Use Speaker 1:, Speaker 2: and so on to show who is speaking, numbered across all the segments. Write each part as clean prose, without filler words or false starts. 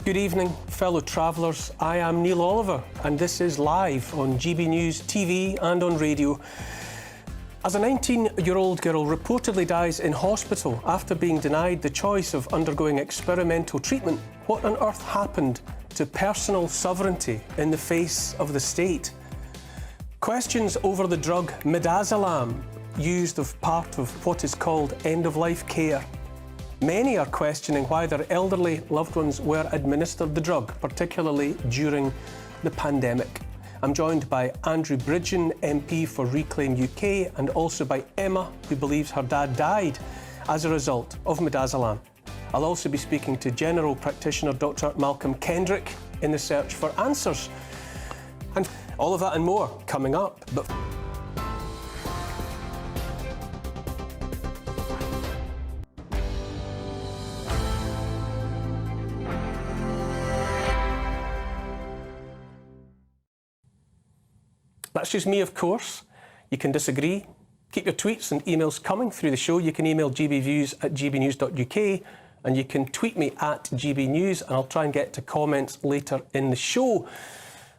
Speaker 1: Good evening, fellow travellers. I am Neil Oliver, and this is live on GB News TV and on radio. As a 19-year-old girl reportedly dies in hospital after being denied the choice of undergoing experimental treatment, what on earth happened to personal sovereignty in the face of the state? Questions over the drug Midazolam, used as part of what is called end-of-life care. Many are questioning why their elderly loved ones were administered the drug, particularly during the pandemic. I'm joined by Bridgen MP for Reclaim UK and also by Emma, who believes her dad died as a result of Midazolam. I'll also be speaking to General Practitioner Dr. Malcolm Kendrick in the search for answers. And all of that and more coming up. But that's just me, of course. You can disagree. Keep your tweets and emails coming through the show. You can email gbviews@gbnews.uk and you can tweet me at gbnews, and I'll try and get to comments later in the show.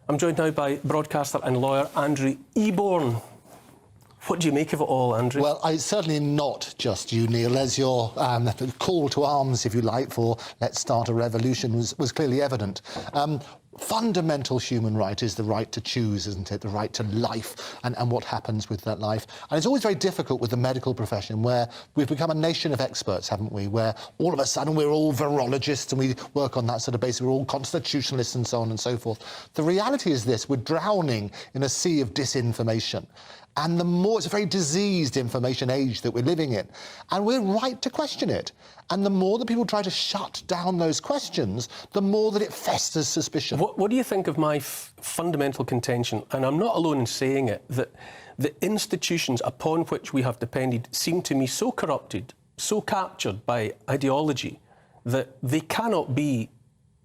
Speaker 1: I'm joined now by broadcaster and lawyer Eborn. What do you make of it all, Andrew?
Speaker 2: Well, it's certainly not just you, Neil, as your call to arms, if you like, for let's start a revolution was clearly evident. Fundamental human right is the right to choose, isn't it? The right to life and what happens with that life. And it's always very difficult with the medical profession, where we've become a nation of experts, haven't we? Where all of a sudden we're all virologists and we work on that sort of basis. We're all constitutionalists and so on and so forth. The reality is this: we're drowning in a sea of disinformation. And the more, it's a very diseased information age that we're living in. And we're right to question it. And the more that people try to shut down those questions, the more that it festers suspicion.
Speaker 1: What do you think of my fundamental contention, and I'm not alone in saying it, that the institutions upon which we have depended seem to me so corrupted, so captured by ideology, that they cannot be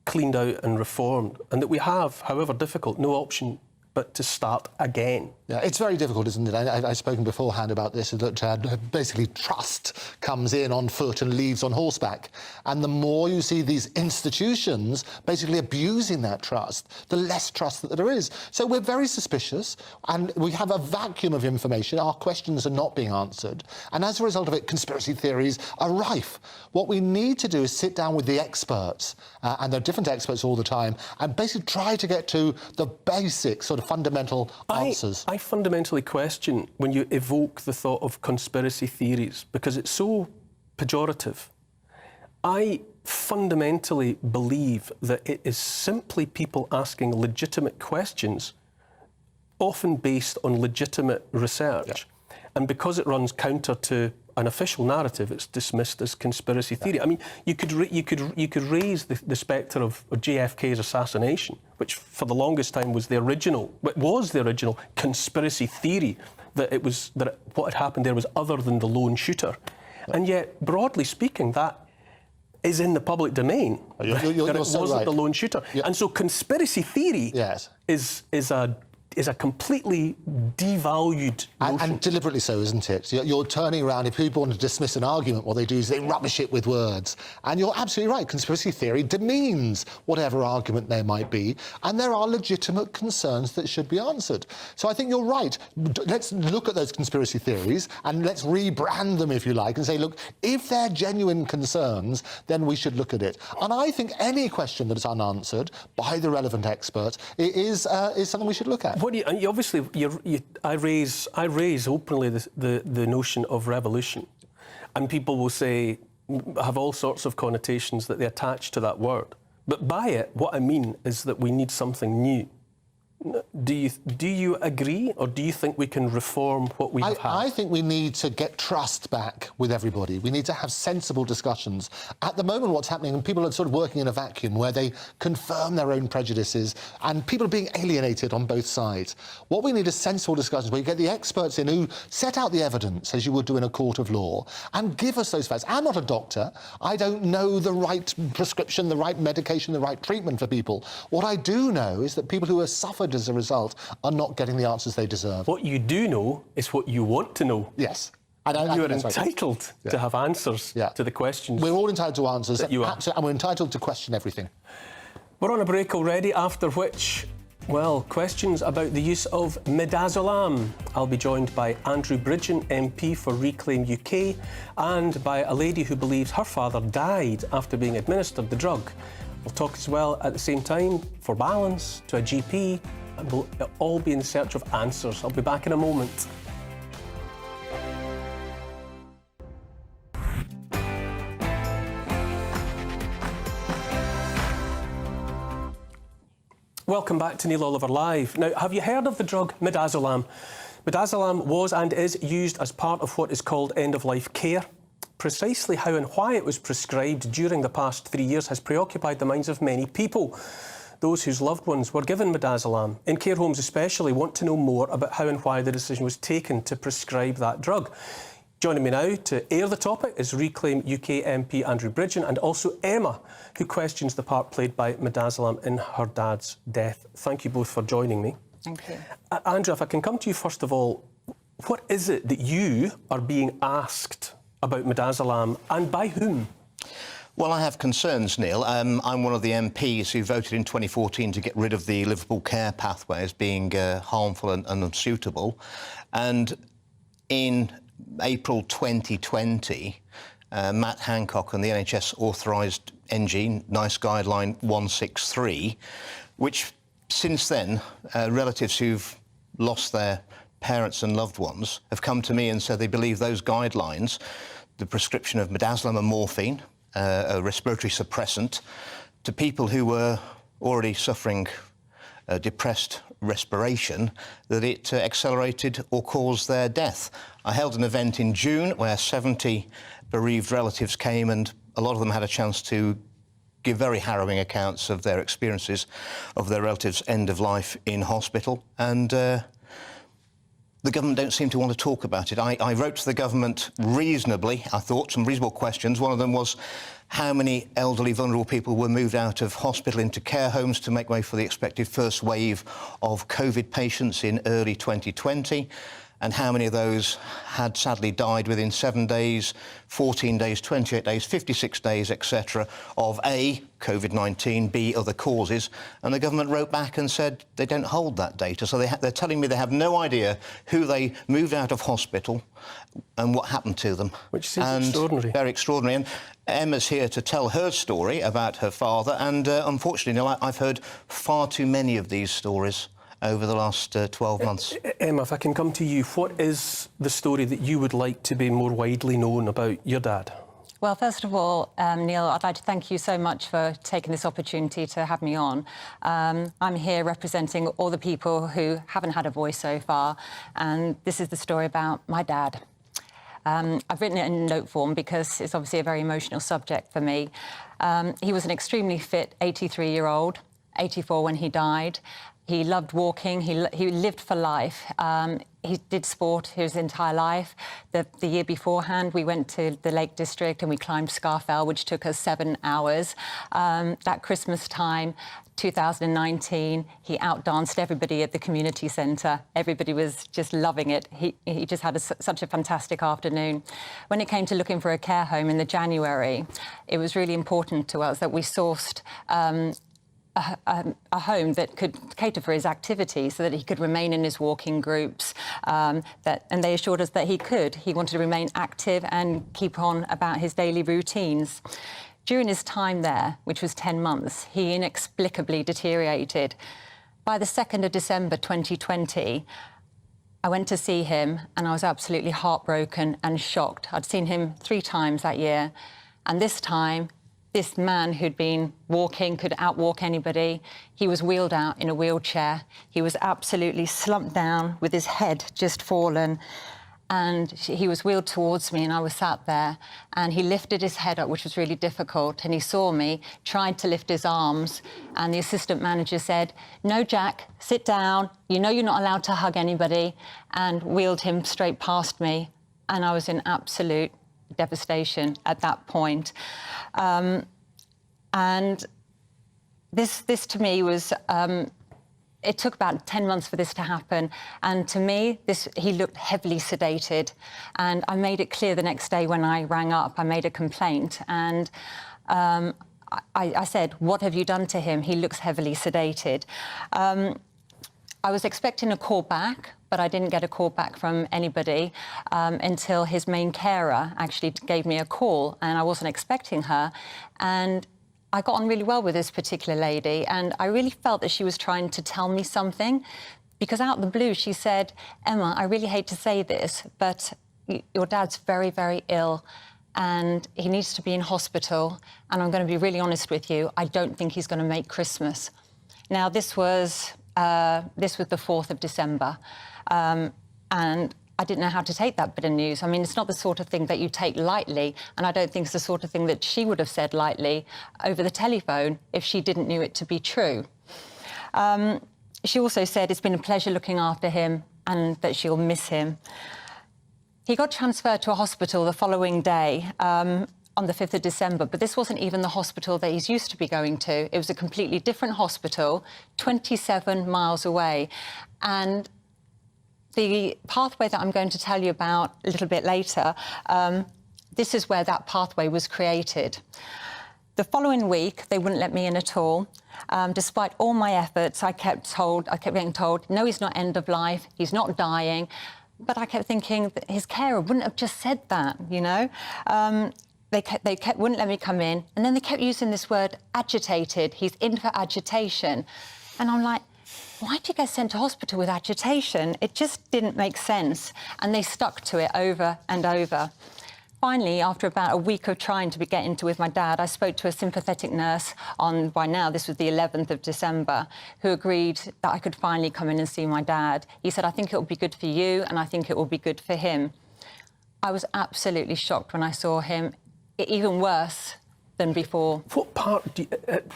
Speaker 1: cleaned out and reformed, and that we have, however difficult, no option but to start again?
Speaker 2: Yeah, it's very difficult, isn't it? I've spoken beforehand about this, that basically trust comes in on foot and leaves on horseback. And the more you see these institutions basically abusing that trust, the less trust that there is. So we're very suspicious, and we have a vacuum of information. Our questions are not being answered. And as a result of it, conspiracy theories are rife. What we need to do is sit down with the experts, and there are different experts all the time, and basically try to get to the basic sort of fundamental answers.
Speaker 1: I fundamentally question when you evoke the thought of conspiracy theories, because it's so pejorative. I fundamentally believe that it is simply people asking legitimate questions, often based on legitimate research. Yeah. And because it runs counter to an official narrative, it's dismissed as conspiracy theory. Yeah. I mean, you could raise the spectre of JFK's assassination, which for the longest time was the original conspiracy theory, that what had happened there was other than the lone shooter. Yeah. And yet, broadly speaking, that is in the public domain.
Speaker 2: You're
Speaker 1: that it
Speaker 2: so
Speaker 1: wasn't
Speaker 2: right.
Speaker 1: The lone shooter. Yeah. And so conspiracy theory is a completely devalued notion.
Speaker 2: And deliberately so, isn't it? You're turning around. If people want to dismiss an argument, what they do is they rubbish it with words. And you're absolutely right. Conspiracy theory demeans whatever argument there might be, and there are legitimate concerns that should be answered. So I think you're right. Let's look at those conspiracy theories and let's rebrand them, if you like, and say, look, if they're genuine concerns, then we should look at it. And I think any question that is unanswered by the relevant experts is something we should look at.
Speaker 1: What do you, obviously, I raise openly the notion of revolution, and people will say, have all sorts of connotations that they attach to that word. But by it, what I mean is that we need something new. Do you agree, or do you think we can reform what we have had?
Speaker 2: I think we need to get trust back with everybody. We need to have sensible discussions. At the moment, what's happening, and people are sort of working in a vacuum where they confirm their own prejudices, and people are being alienated on both sides. What we need is sensible discussions where you get the experts in who set out the evidence, as you would do in a court of law, and give us those facts. I'm not a doctor. I don't know the right prescription, the right medication, the right treatment for people. What I do know is that people who have suffered as a result are not getting the answers they deserve.
Speaker 1: What you do know is what you want to know.
Speaker 2: Yes.
Speaker 1: And you are entitled to have answers to the questions.
Speaker 2: We're all entitled to answers,
Speaker 1: that you are.
Speaker 2: and we're entitled to question everything.
Speaker 1: We're on a break already, after which, well, questions about the use of Midazolam. I'll be joined by Andrew Bridgen MP for Reclaim UK and by a lady who believes her father died after being administered the drug. We'll talk as well at the same time, for balance, to a GP, and we'll all be in search of answers. I'll be back in a moment. Welcome back to Neil Oliver Live. Now, have you heard of the drug Midazolam? Midazolam was and is used as part of what is called end-of-life care. Precisely how and why it was prescribed during the past 3 years has preoccupied the minds of many people. Those whose loved ones were given Midazolam, in care homes especially, want to know more about how and why the decision was taken to prescribe that drug. Joining me now to air the topic is Reclaim UK MP Andrew Bridgen and also Emma, who questions the part played by Midazolam in her dad's death. Thank you both for joining me.
Speaker 3: Thank you.
Speaker 1: Andrew, if I can come to you first of all, what is it that you are being asked about Midazolam and by whom?
Speaker 4: Well, I have concerns, Neil. I'm one of the MPs who voted in 2014 to get rid of the Liverpool care pathway as being harmful and unsuitable. And in April 2020, Matt Hancock and the NHS authorised NG, NICE Guideline 163, which since then, relatives who've lost their parents and loved ones have come to me and said they believe those guidelines, the prescription of midazolam and morphine, a respiratory suppressant, to people who were already suffering depressed respiration, that it accelerated or caused their death. I held an event in June where 70 bereaved relatives came, and a lot of them had a chance to give very harrowing accounts of their experiences of their relatives' end of life in hospital. And the government don't seem to want to talk about it. I wrote to the government reasonably, I thought, some reasonable questions. One of them was how many elderly, vulnerable people were moved out of hospital into care homes to make way for the expected first wave of COVID patients in early 2020, and how many of those had sadly died within 7 days, 14 days, 28 days, 56 days, etc., of A, COVID-19, B, other causes. And the government wrote back and said they don't hold that data. So they're telling me they have no idea who they moved out of hospital and what happened to them.
Speaker 1: Which is extraordinary.
Speaker 4: Very extraordinary. And Emma's here to tell her story about her father. And unfortunately, I've heard far too many of these stories over the last 12 months.
Speaker 1: Emma, if I can come to you, what is the story that you would like to be more widely known about your dad?
Speaker 3: Well, first of all, Neil, I'd like to thank you so much for taking this opportunity to have me on. I'm here representing all the people who haven't had a voice so far, and this is the story about my dad. I've written it in note form because it's obviously a very emotional subject for me. He was an extremely fit 83-year-old, 84 when he died. He loved walking, he lived for life. He did sport his entire life. The year beforehand, we went to the Lake District and we climbed Scarfell, which took us 7 hours. That Christmas time, 2019, he outdanced everybody at the community centre. Everybody was just loving it. He just had such a fantastic afternoon. When it came to looking for a care home in the January, it was really important to us that we sourced a home that could cater for his activities so that he could remain in his walking groups, and they assured us that he could. He wanted to remain active and keep on about his daily routines. During his time there, which was 10 months, he inexplicably deteriorated. By the 2nd of December 2020, I went to see him and I was absolutely heartbroken and shocked. I'd seen him 3 times that year, and this time, this man who'd been walking, could outwalk anybody, he was wheeled out in a wheelchair. He was absolutely slumped down with his head just fallen. And he was wheeled towards me and I was sat there and he lifted his head up, which was really difficult. And he saw me, tried to lift his arms. And the assistant manager said, "No, Jack, sit down. You know you're not allowed to hug anybody," and wheeled him straight past me. And I was in absolute devastation at that point. And this to me was, it took about 10 months for this to happen. And to me, he looked heavily sedated. And I made it clear the next day when I rang up, I made a complaint. And I said, what have you done to him? He looks heavily sedated. I was expecting a call back, but I didn't get a call back from anybody until his main carer actually gave me a call, and I wasn't expecting her. And I got on really well with this particular lady, and I really felt that she was trying to tell me something, because out of the blue she said, Emma, I really hate to say this, but your dad's very, very ill and he needs to be in hospital, and I'm going to be really honest with you, I don't think he's going to make Christmas. Now, this was the 4th of December, and I didn't know how to take that bit of news. I mean, it's not the sort of thing that you take lightly, and I don't think it's the sort of thing that she would have said lightly over the telephone if she didn't know it to be true. She also said it's been a pleasure looking after him and that she'll miss him. He got transferred to a hospital the following day, on the 5th of December, but this wasn't even the hospital that he's used to be going to. It was a completely different hospital, 27 miles away. And the pathway that I'm going to tell you about a little bit later, this is where that pathway was created. The following week, they wouldn't let me in at all. Despite all my efforts, I kept getting told, no, he's not end of life, he's not dying. But I kept thinking that his carer wouldn't have just said that, you know? They wouldn't let me come in, and then they kept using this word agitated. He's in for agitation. And I'm like, why did you get sent to hospital with agitation? It just didn't make sense. And they stuck to it over and over. Finally, after about a week of trying to get into with my dad, I spoke to a sympathetic nurse on, by now, this was the 11th of December, who agreed that I could finally come in and see my dad. He said, I think it will be good for you, and I think it will be good for him. I was absolutely shocked when I saw him, even worse than before.
Speaker 1: At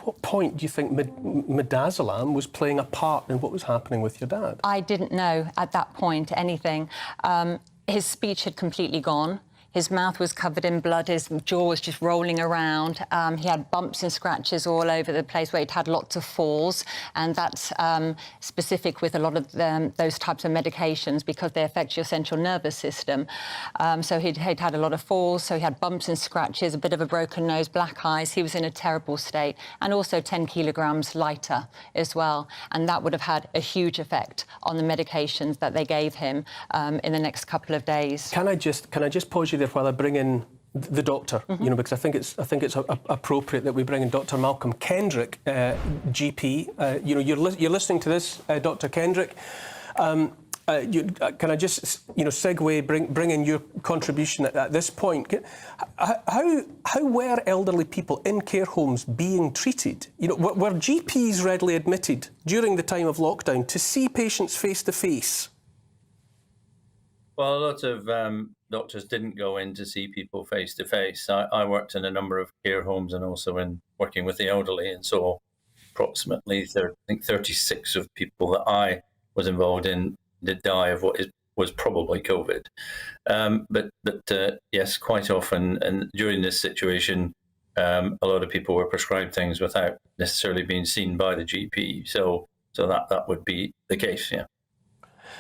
Speaker 1: what point do you think Midazolam was playing a part in what was happening with your dad?
Speaker 3: I didn't know at that point anything. His speech had completely gone. His mouth was covered in blood, his jaw was just rolling around. He had bumps and scratches all over the place where he'd had lots of falls, and that's specific with a lot of those types of medications because they affect your central nervous system. So he'd had a lot of falls, so he had bumps and scratches, a bit of a broken nose, black eyes. He was in a terrible state, and also 10 kilograms lighter as well. And that would have had a huge effect on the medications that they gave him in the next couple of days. Can I just
Speaker 1: pause you there while I bring in the doctor, you know, because I think it's appropriate that we bring in Dr. Malcolm Kendrick, GP. You know, you're listening to this, Dr. Kendrick. Can I just, you know, segue, bring in your contribution at this point? How were elderly people in care homes being treated? You know, were GPs readily admitted during the time of lockdown to see patients face to face?
Speaker 5: Well, a lot of doctors didn't go in to see people face to face. I worked in a number of care homes and also in working with the elderly, and so approximately, I think 36 of people that I was involved in did die of what was probably COVID. But yes, quite often, and during this situation, a lot of people were prescribed things without necessarily being seen by the GP. So that would be the case, yeah.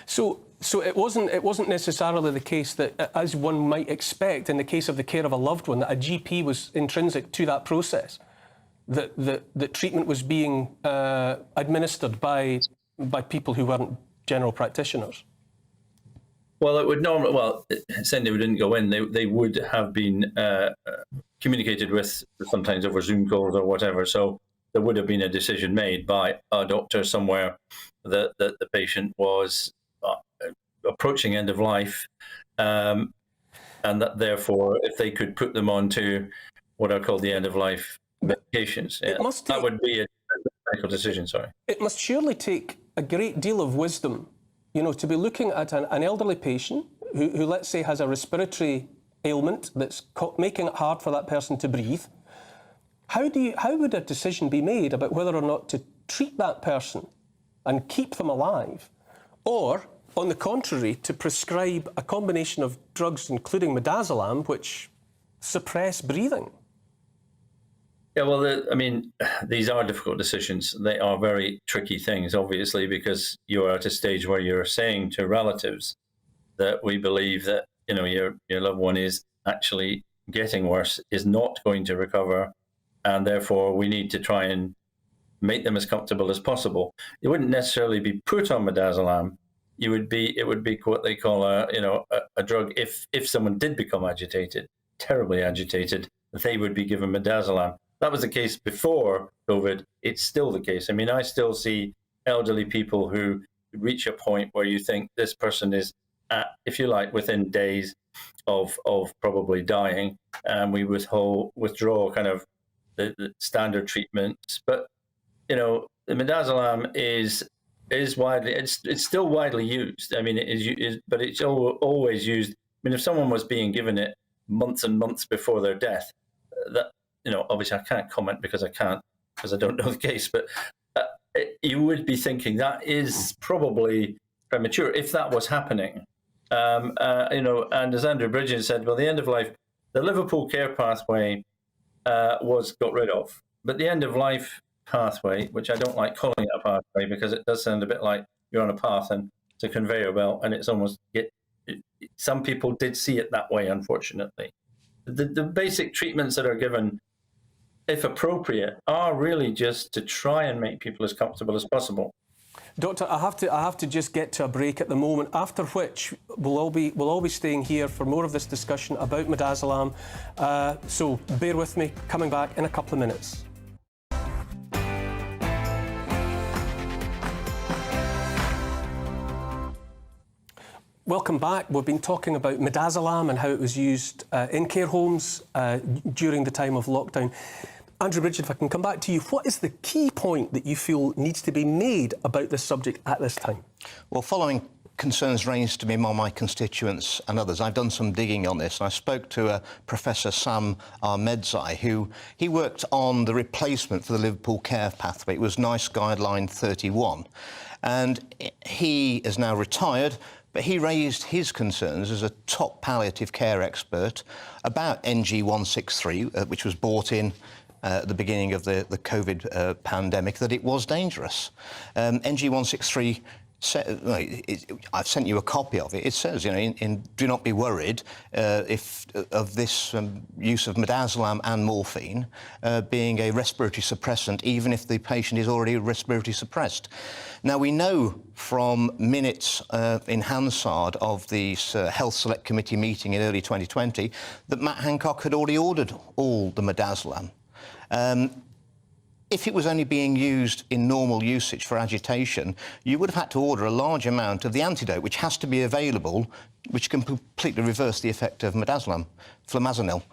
Speaker 1: So it wasn't necessarily the case that, as one might expect in the case of the care of a loved one, that a GP was intrinsic to that process, that treatment was being administered by people who weren't general practitioners.
Speaker 5: Well, it would normally, well, saying they didn't go in, they would have been communicated with, sometimes over Zoom calls or whatever. So there would have been a decision made by a doctor somewhere that the patient was approaching end of life, and that therefore, if they could put them onto what are called the end of life medications, that would be a medical decision. Sorry,
Speaker 1: it must surely take a great deal of wisdom, you know, to be looking at an elderly patient who let's say has a respiratory ailment that's making it hard for that person to breathe. How would a decision be made about whether or not to treat that person and keep them alive, or on the contrary, to prescribe a combination of drugs, including midazolam, which suppress breathing?
Speaker 5: Yeah, well, I mean, these are difficult decisions. They are very tricky things, obviously, because you are at a stage where you're saying to relatives that we believe that, you know, your loved one is actually getting worse, is not going to recover, and therefore we need to try and make them as comfortable as possible. You wouldn't necessarily be put on midazolam. It would be what they call a drug. If someone did become agitated, terribly agitated, they would be given midazolam. That was the case before COVID. It's still the case. I mean, I still see elderly people who reach a point where you think this person is at, if you like, within days of probably dying, and we withdraw kind of the standard treatments. But the midazolam is widely, it's still widely used. I mean, it is but it's always used. I mean, if someone was being given it months and months before their death, that obviously I can't comment because I don't know the case, but you would be thinking that is probably premature if that was happening. And as Andrew Bridgen said, well, the end of life, the Liverpool care pathway was got rid of, but the end of life pathway, which I don't like calling it a pathway because it does sound a bit like you're on a path and it's a conveyor belt, and it's almost some people did see it that way, unfortunately. The basic treatments that are given, if appropriate, are really just to try and make people as comfortable as possible.
Speaker 1: Doctor, I have to just get to a break at the moment, after which we'll all be staying here for more of this discussion about midazolam. So bear with me, coming back in a couple of minutes. Welcome back. We've been talking about midazolam and how it was used in care homes during the time of lockdown. Andrew Bridgen, if I can come back to you, what is the key point that you feel needs to be made about this subject at this time?
Speaker 4: Well, following concerns raised to me by my constituents and others, I've done some digging on this. I spoke to Professor Sam Ahmedzai, who he worked on the replacement for the Liverpool care pathway. It was NICE Guideline 31. And he is now retired, but he raised his concerns as a top palliative care expert about NG 163, which was brought in at the beginning of the COVID pandemic, that it was dangerous. NG 163, I've sent you a copy of it. It says, do not be worried of this use of midazolam and morphine being a respiratory suppressant, even if the patient is already respiratory suppressed. Now, we know from minutes in Hansard of the Health Select Committee meeting in early 2020 that Matt Hancock had already ordered all the midazolam. If it was only being used in normal usage for agitation, you would have had to order a large amount of the antidote, which has to be available, which can completely reverse the effect of midazolam, flamazanil.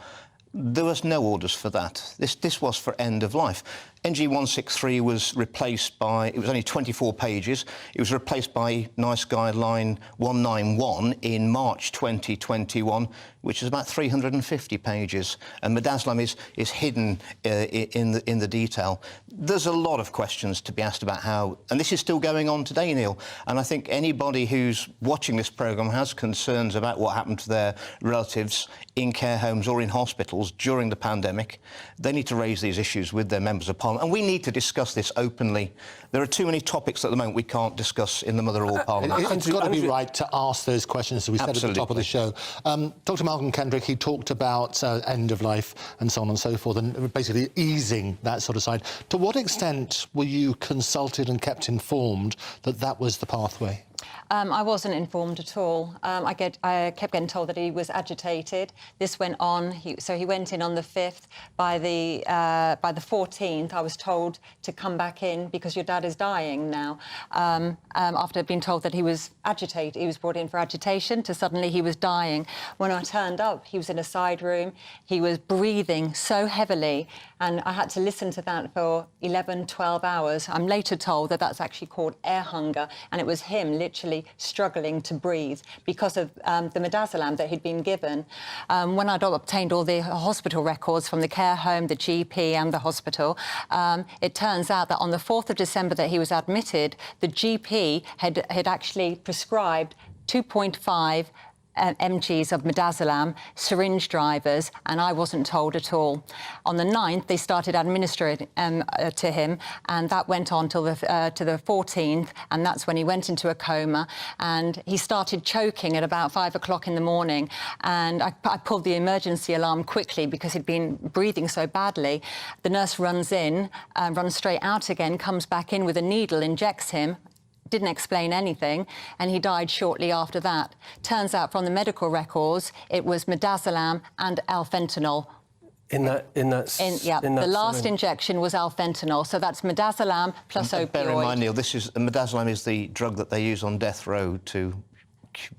Speaker 4: There was no orders for that. This was for end of life. NG 163 was replaced by, it was only 24 pages, it was replaced by NICE Guideline 191 in March 2021, which is about 350 pages, and midazolam is hidden in the detail. There's a lot of questions to be asked about how, and this is still going on today, Neil, and I think anybody who's watching this programme has concerns about what happened to their relatives in care homes or in hospitals during the pandemic. They need to raise these issues with their members of Parliament, and we need to discuss this openly. There are too many topics at the moment we can't discuss in the Motherwell Parliament.
Speaker 2: It's got to be right to ask those questions, as we said at the top of the show. Dr. Malcolm Kendrick, he talked about end of life and so on and so forth, and basically easing that sort of side. To what extent were you consulted and kept informed that that was the pathway?
Speaker 3: I wasn't informed at all. I kept getting told that he was agitated. This went on. So he went in on the 5th. By the 14th, I was told to come back in because your dad is dying now. After being told that he was agitated, he was brought in for agitation, to suddenly he was dying. When I turned up, he was in a side room. He was breathing so heavily, and I had to listen to that for 11, 12 hours. I'm later told that that's actually called air hunger, and it was him literally struggling to breathe because of the midazolam that he'd been given. When I'd obtained all the hospital records from the care home, the GP and the hospital, it turns out that on the 4th of December that he was admitted, the GP had actually prescribed 2.5 mgs of midazolam, syringe drivers, and I wasn't told at all. On the 9th, they started administering to him, and that went on till to the 14th, and that's when he went into a coma, and he started choking at about 5 o'clock in the morning, and I pulled the emergency alarm quickly because he'd been breathing so badly. The nurse runs in, runs straight out again, comes back in with a needle, injects him, didn't explain anything, and he died shortly after that. Turns out from the medical records, it was midazolam and alfentanil. The last injection was alfentanil, so that's midazolam plus opioid.
Speaker 4: Bear in mind, Neil, midazolam is the drug that they use on death row to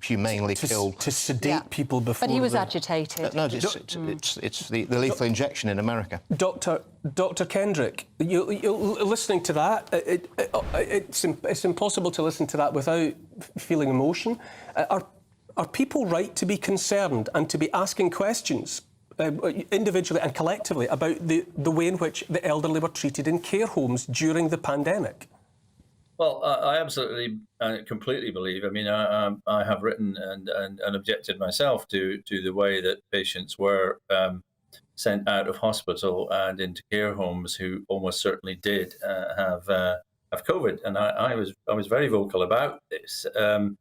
Speaker 4: humanely kill.
Speaker 1: To sedate people before.
Speaker 3: But he was agitated.
Speaker 4: No, it's the lethal injection in America.
Speaker 1: Dr. Kendrick, you listening to that, it's impossible to listen to that without feeling emotion. Are people right to be concerned and to be asking questions individually and collectively about the way in which the elderly were treated in care homes during the pandemic?
Speaker 5: Well, I absolutely completely believe. I mean, I have written and objected myself to the way that patients were sent out of hospital and into care homes who almost certainly did have COVID, and I was very vocal about this. And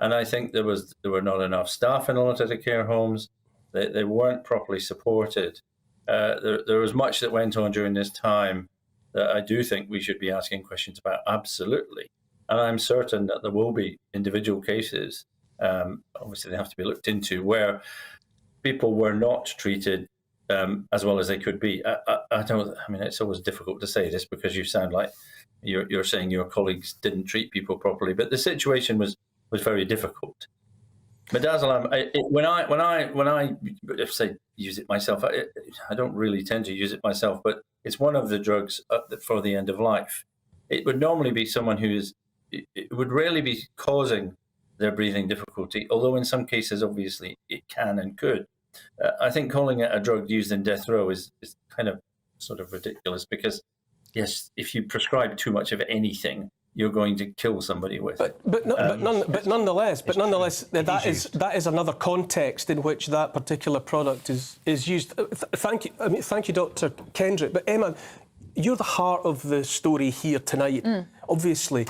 Speaker 5: I think there were not enough staff in a lot of the care homes. They weren't properly supported. There was much that went on during this time that I do think we should be asking questions about, absolutely. And I'm certain that there will be individual cases, obviously they have to be looked into, where people were not treated as well as they could be. I mean, it's always difficult to say this because you sound like you're saying your colleagues didn't treat people properly, but the situation was very difficult. Midazolam, when I say use it myself, I don't really tend to use it myself, but it's one of the drugs for the end of life. It would normally be someone it would rarely be causing their breathing difficulty, although in some cases, obviously, it can and could. I think calling it a drug used in death row is kind of sort of ridiculous because, yes, if you prescribe too much of anything, you're going to kill somebody with.
Speaker 1: But nonetheless, that is another context in which that particular product is used. Thank you, Dr. Kendrick. But Emma, you're the heart of the story here tonight. Obviously,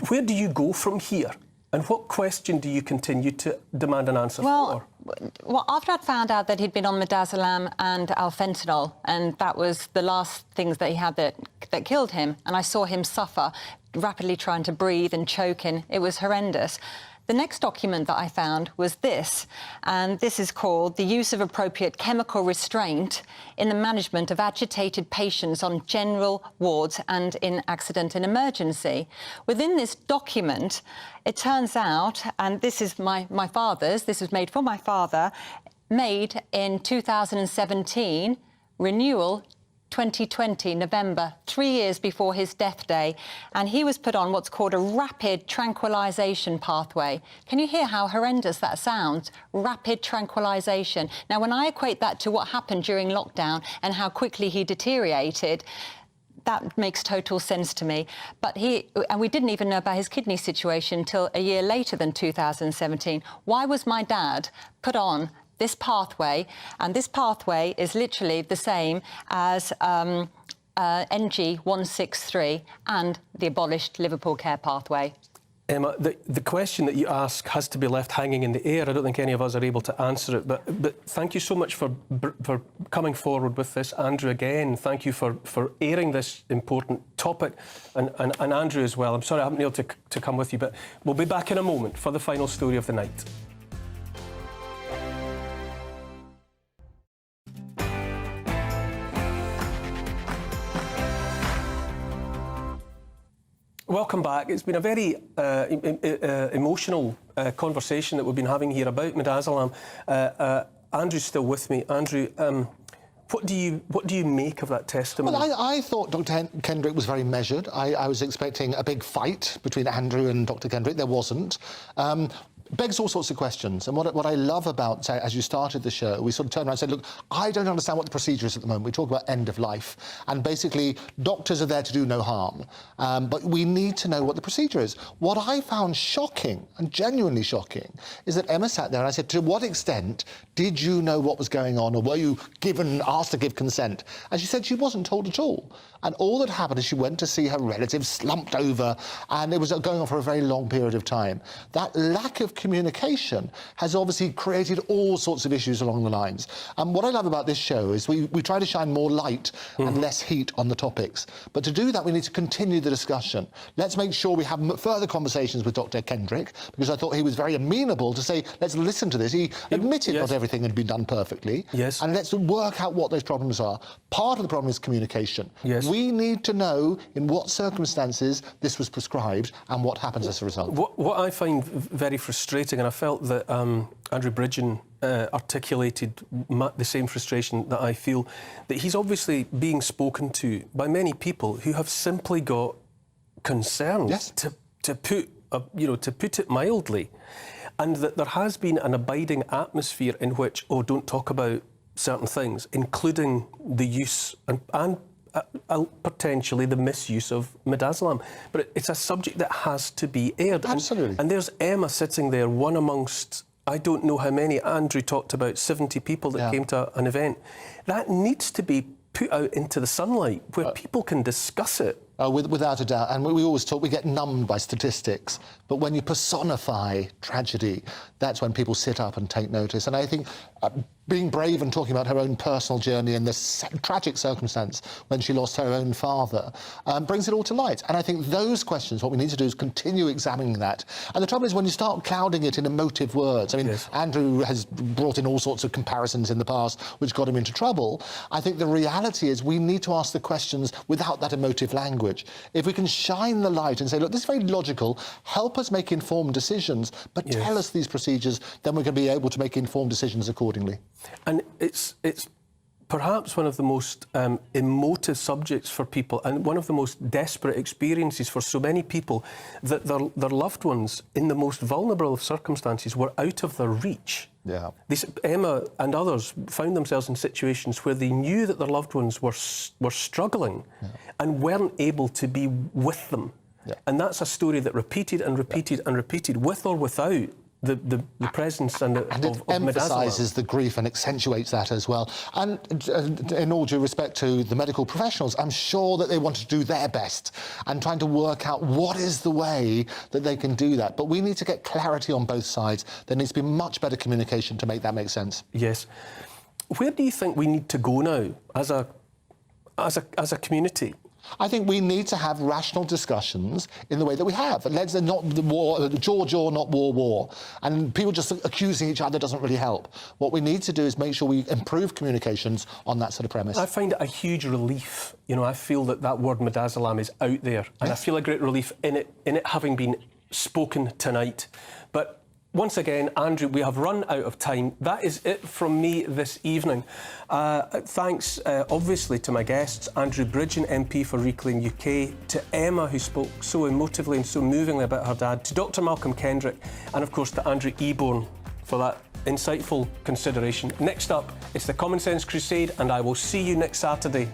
Speaker 1: where do you go from here? And what question do you continue to demand an answer for?
Speaker 3: Well, after I'd found out that he'd been on midazolam and alfentanil, and that was the last things that he had that killed him, and I saw him suffer, rapidly trying to breathe and choking, it was horrendous. The next document that I found was this, and this is called The Use of Appropriate Chemical Restraint in the Management of Agitated Patients on General Wards and in Accident and Emergency. Within this document, it turns out, and this is my father's, this was made for my father, made in 2017, renewal 2020, November, 3 years before his death day, and he was put on what's called a rapid tranquilization pathway. Can you hear how horrendous that sounds? Rapid tranquilization. Now, when I equate that to what happened during lockdown and how quickly he deteriorated, that makes total sense to me. But we didn't even know about his kidney situation until a year later than 2017. Why was my dad put on this pathway? And this pathway is literally the same as NG 163 and the abolished Liverpool Care pathway.
Speaker 1: Emma, the question that you ask has to be left hanging in the air. I don't think any of us are able to answer it, but thank you so much for coming forward with this. Andrew, again, thank you for airing this important topic, and Andrew as well. I'm sorry I haven't been able to come with you, but we'll be back in a moment for the final story of the night. Welcome back. It's been a very emotional conversation that we've been having here about midazolam. Andrew's still with me. Andrew, what do you make of that testimony?
Speaker 2: Well, I thought Dr. Kendrick was very measured. I was expecting a big fight between Andrew and Dr. Kendrick. There wasn't. begs all sorts of questions. And what I love about, as you started the show, we sort of turned around and said, look, I don't understand what the procedure is at the moment. We talk about end of life. And basically, doctors are there to do no harm. But we need to know what the procedure is. What I found shocking, and genuinely shocking, is that Emma sat there and I said, to what extent did you know what was going on, or were you asked to give consent? And she said she wasn't told at all. And all that happened is she went to see her relatives, slumped over, and it was going on for a very long period of time. That lack of communication has obviously created all sorts of issues along the lines. And what I love about this show is we try to shine more light and less heat on the topics. But to do that, we need to continue the discussion. Let's make sure we have further conversations with Dr. Kendrick, because I thought he was very amenable to say, let's listen to this. He admitted not everything had been done perfectly.
Speaker 1: Yes.
Speaker 2: And let's work out what those problems are. Part of the problem is communication.
Speaker 1: Yes.
Speaker 2: We need to know in what circumstances this was prescribed and what happens as a result.
Speaker 1: What I find very frustrating, and I felt that Andrew Bridgen articulated the same frustration that I feel, that he's obviously being spoken to by many people who have simply got concerns,
Speaker 2: yes,
Speaker 1: to put it mildly, and that there has been an abiding atmosphere in which, don't talk about certain things, including the use and potentially the misuse of Midazolam. But it's a subject that has to be aired.
Speaker 2: Absolutely.
Speaker 1: And there's Emma sitting there, one amongst, I don't know how many. Andrew talked about 70 people that came to an event. That needs to be put out into the sunlight where people can discuss it.
Speaker 2: Without a doubt. And we always talk, we get numbed by statistics, but when you personify tragedy, that's when people sit up and take notice. And I think being brave and talking about her own personal journey and this tragic circumstance when she lost her own father brings it all to light. And I think those questions, what we need to do is continue examining that. And the trouble is, when you start clouding it in emotive words, I mean, Andrew has brought in all sorts of comparisons in the past which got him into trouble. I think the reality is we need to ask the questions without that emotive language. If we can shine the light and say, look, this is very logical, help us make informed decisions, but tell us these procedures, then we're going to be able to make informed decisions accordingly. And
Speaker 1: it's perhaps one of the most emotive subjects for people, and one of the most desperate experiences for so many people, that their loved ones in the most vulnerable of circumstances were out of their reach.
Speaker 2: Yeah.
Speaker 1: Emma and others found themselves in situations where they knew that their loved ones were struggling and weren't able to be with them. Yeah. And that's a story that repeated and repeated and repeated, with or without the presence of
Speaker 2: it emphasises the grief and accentuates that as well. And in all due respect to the medical professionals, I'm sure that they want to do their best and trying to work out what is the way that they can do that. But we need to get clarity on both sides. There needs to be much better communication to make that make sense.
Speaker 1: Yes. Where do you think we need to go now as a community?
Speaker 2: I think we need to have rational discussions in the way that we have. Let's not the war, jaw, not war. And people just accusing each other doesn't really help. What we need to do is make sure we improve communications on that sort of premise.
Speaker 1: I find it a huge relief. You know, I feel that word Midazolam is out there, and I feel a great relief in it having been spoken tonight. But once again, Andrew, we have run out of time. That is it from me this evening. Thanks, obviously, to my guests, Andrew Bridgen, MP for Reclaim UK, to Emma, who spoke so emotively and so movingly about her dad, to Dr. Malcolm Kendrick, and, of course, to Andrew Eborn for that insightful consideration. Next up, it's the Common Sense Crusade, and I will see you next Saturday.